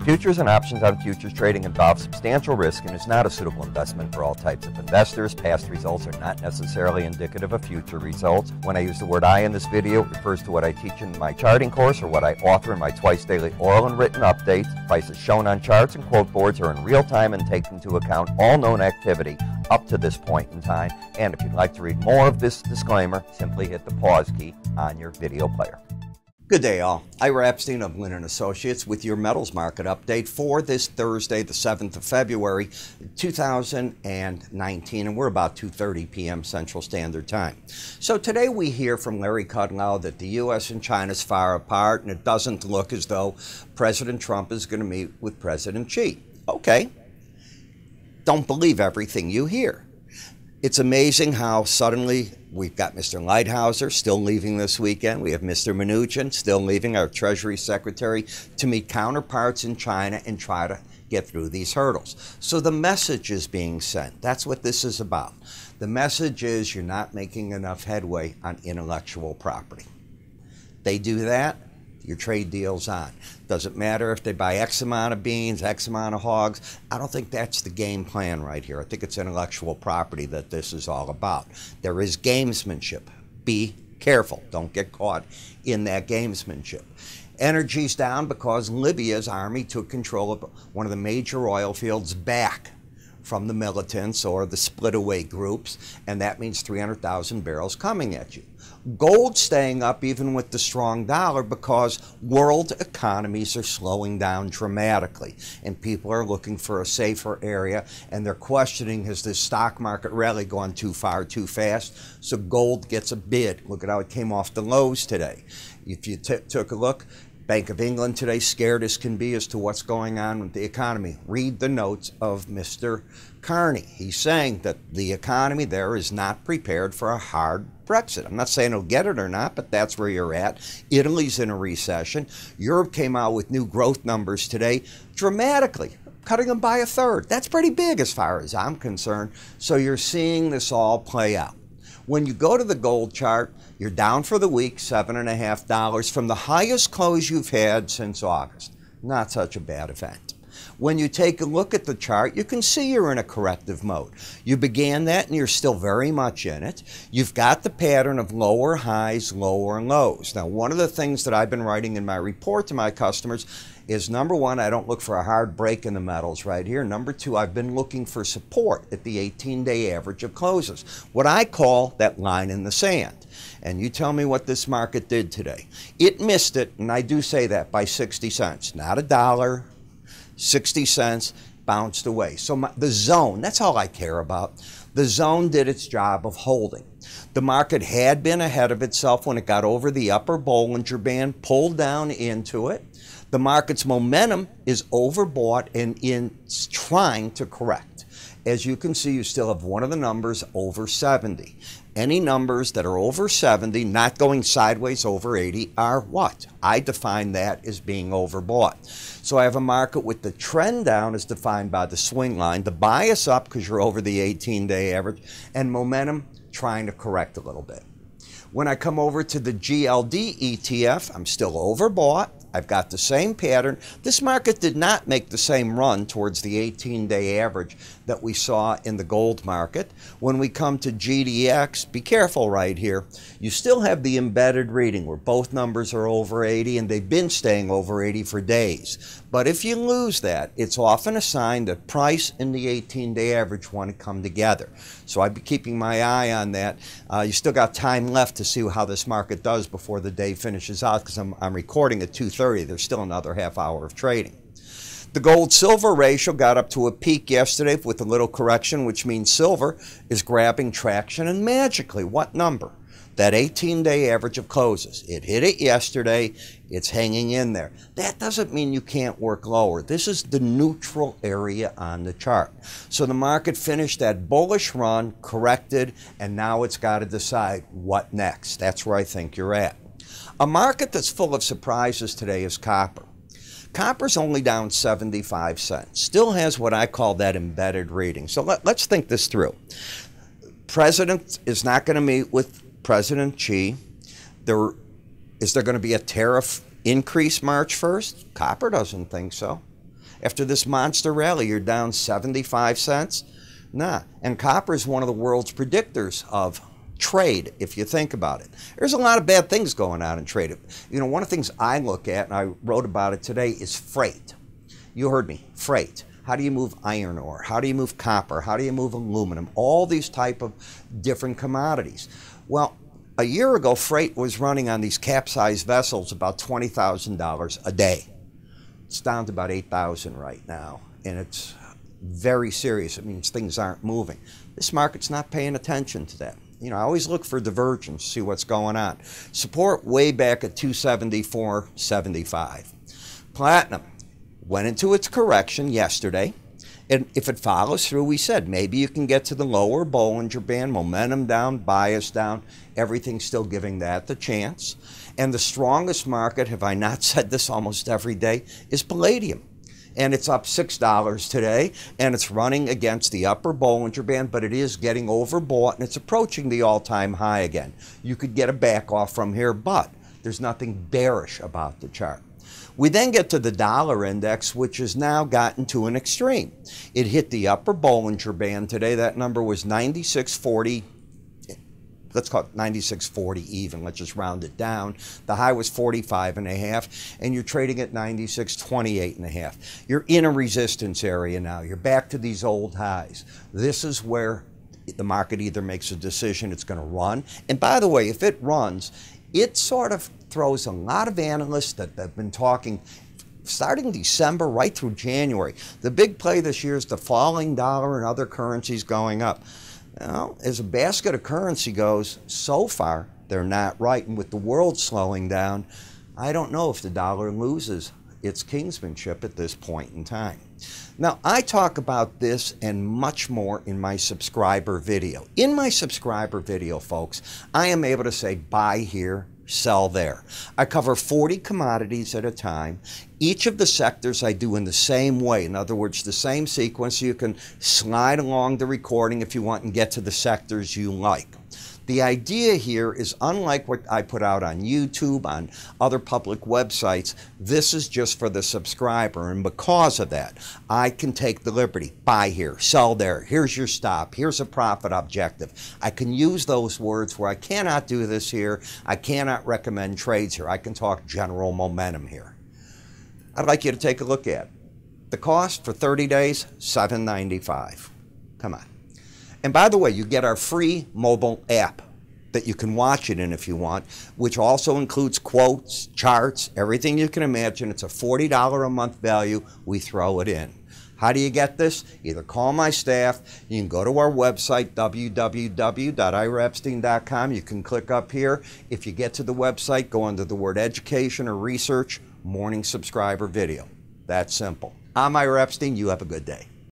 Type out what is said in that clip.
Futures and options on futures trading involve substantial risk and is not a suitable investment for all types of investors. Past results are not necessarily indicative of future results. When I use the word I in this video, it refers to what I teach in my charting course or what I author in my twice daily oral and written updates. Prices shown on charts and quote boards are in real time and take into account all known activity up to this point in time. And if you'd like to read more of this disclaimer, simply hit the pause key on your video player. Good day, all. Ira Epstein of Linn & Associates with your metals market update for this Thursday, the 7th of February, 2019, and we're about 2:30 p.m. Central Standard Time. So today we hear from Larry Kudlow that the U.S. and China is far apart, and it doesn't look as though President Trump is going to meet with President Xi. Okay. Don't believe everything you hear. It's amazing how suddenly we've got Mr. Lighthouser still leaving this weekend. We have Mr. Mnuchin still leaving, our Treasury Secretary, to meet counterparts in China and try to get through these hurdles. So the message is being sent. That's what this is about. The message is you're not making enough headway on intellectual property. They do that, your trade deal's on. Doesn't matter if they buy X amount of beans, X amount of hogs. I don't think that's the game plan right here. I think it's intellectual property that this is all about. There is gamesmanship. Be careful. Don't get caught in that gamesmanship. Energy's down because Libya's army took control of one of the major oil fields back from the militants or the split-away groups, and that means 300,000 barrels coming at you. Gold staying up even with the strong dollar because world economies are slowing down dramatically, and people are looking for a safer area, and they're questioning, has this stock market rally gone too far, too fast? So gold gets a bid. Look at how it came off the lows today. If you took a look, Bank of England today scared as can be as to what's going on with the economy. Read the notes of Mr. Carney. He's saying that the economy there is not prepared for a hard Brexit. I'm not saying he'll get it or not, but that's where you're at. Italy's in a recession. Europe came out with new growth numbers today, dramatically, cutting them by a third. That's pretty big as far as I'm concerned. So you're seeing this all play out. When you go to the gold chart, you're down for the week, $7.50 from the highest close you've had since August. Not such a bad event. When you take a look at the chart, you can see you're in a corrective mode. You began that and you're still very much in it. You've got the pattern of lower highs, lower lows. Now, one of the things that I've been writing in my report to my customers is, number one, I don't look for a hard break in the metals right here. Number two, I've been looking for support at the 18-day average of closes, what I call that line in the sand. And you tell me what this market did today. It missed it, and I do say that, by 60 cents. Not a dollar, 60 cents, bounced away. So the zone, that's all I care about. The zone did its job of holding. The market had been ahead of itself when it got over the upper Bollinger Band, pulled down into it. The market's momentum is overbought and is trying to correct. As you can see, you still have one of the numbers over 70. Any numbers that are over 70, not going sideways over 80, are what? I define that as being overbought. So I have a market with the trend down as defined by the swing line, the bias up because you're over the 18-day average, and momentum trying to correct a little bit. When I come over to the GLD ETF, I'm still overbought. I've got the same pattern. This market did not make the same run towards the 18-day average that we saw in the gold market. When we come to GDX, be careful right here. You still have the embedded reading where both numbers are over 80, and they've been staying over 80 for days. But if you lose that, it's often a sign that price and the 18-day average want to come together. So I'd be keeping my eye on that. You still got time left to see how this market does before the day finishes out, because I'm recording at 2:30. There's still another half hour of trading. The gold-silver ratio got up to a peak yesterday with a little correction, which means silver is grabbing traction, and magically, what number? That 18-day average of closes. It hit it yesterday. It's hanging in there. That doesn't mean you can't work lower. This is the neutral area on the chart. So the market finished that bullish run, corrected, and now it's got to decide what next. That's where I think you're at. A market that's full of surprises today is copper. Copper's only down 75 cents. Still has what I call that embedded reading. So let's think this through. President is not going to meet with President Xi. Is there going to be a tariff increase March 1st? Copper doesn't think so. After this monster rally, you're down 75 cents? Nah. And copper is one of the world's predictors of trade, if you think about it. There's a lot of bad things going on in trade. You know, one of the things I look at, and I wrote about it today, is freight. You heard me, freight. How do you move iron ore? How do you move copper? How do you move aluminum? All these type of different commodities. Well, a year ago, freight was running on these capsized vessels about $20,000 a day. It's down to about $8,000 right now, and it's very serious. It means things aren't moving. This market's not paying attention to that. You know, I always look for divergence, see what's going on. Support way back at 274.75. Platinum went into its correction yesterday, and if it follows through, we said maybe you can get to the lower Bollinger Band, momentum down, bias down, everything's still giving that the chance. And the strongest market, have I not said this almost every day, is palladium. And it's up $6 today, and it's running against the upper Bollinger Band, but it is getting overbought, and it's approaching the all-time high again. You could get a back off from here, but there's nothing bearish about the chart. We then get to the dollar index, which has now gotten to an extreme. It hit the upper Bollinger Band today. That number was 96.40. Let's call it 96.40 even. Let's just round it down. The high was 45.5, and you're trading at 96.28.5. You're in a resistance area now. You're back to these old highs. This is where the market either makes a decision it's going to run. And by the way, if it runs, it sort of throws a lot of analysts that have been talking starting December right through January. The big play this year is the falling dollar and other currencies going up. Well, as a basket of currency goes, so far, they're not right. And with the world slowing down, I don't know if the dollar loses its kingsmanship at this point in time. Now, I talk about this and much more in my subscriber video. In my subscriber video, folks, I am able to say buy here, sell there. I cover 40 commodities at a time. Each of the sectors I do in the same way. In other words, the same sequence. You can slide along the recording if you want and get to the sectors you like. The idea here is, unlike what I put out on YouTube, on other public websites, this is just for the subscriber, and because of that, I can take the liberty. Buy here, sell there, here's your stop, here's a profit objective. I can use those words where I cannot do this here, I cannot recommend trades here, I can talk general momentum here. I'd like you to take a look at it. The cost for 30 days, $7.95. Come on. And by the way, you get our free mobile app that you can watch it in if you want, which also includes quotes, charts, everything you can imagine. It's a $40 a month value. We throw it in. How do you get this? Either call my staff. You can go to our website, www.iraepstein.com. You can click up here. If you get to the website, go under the word education or research, morning subscriber video. That's simple. I'm Ira Epstein. You have a good day.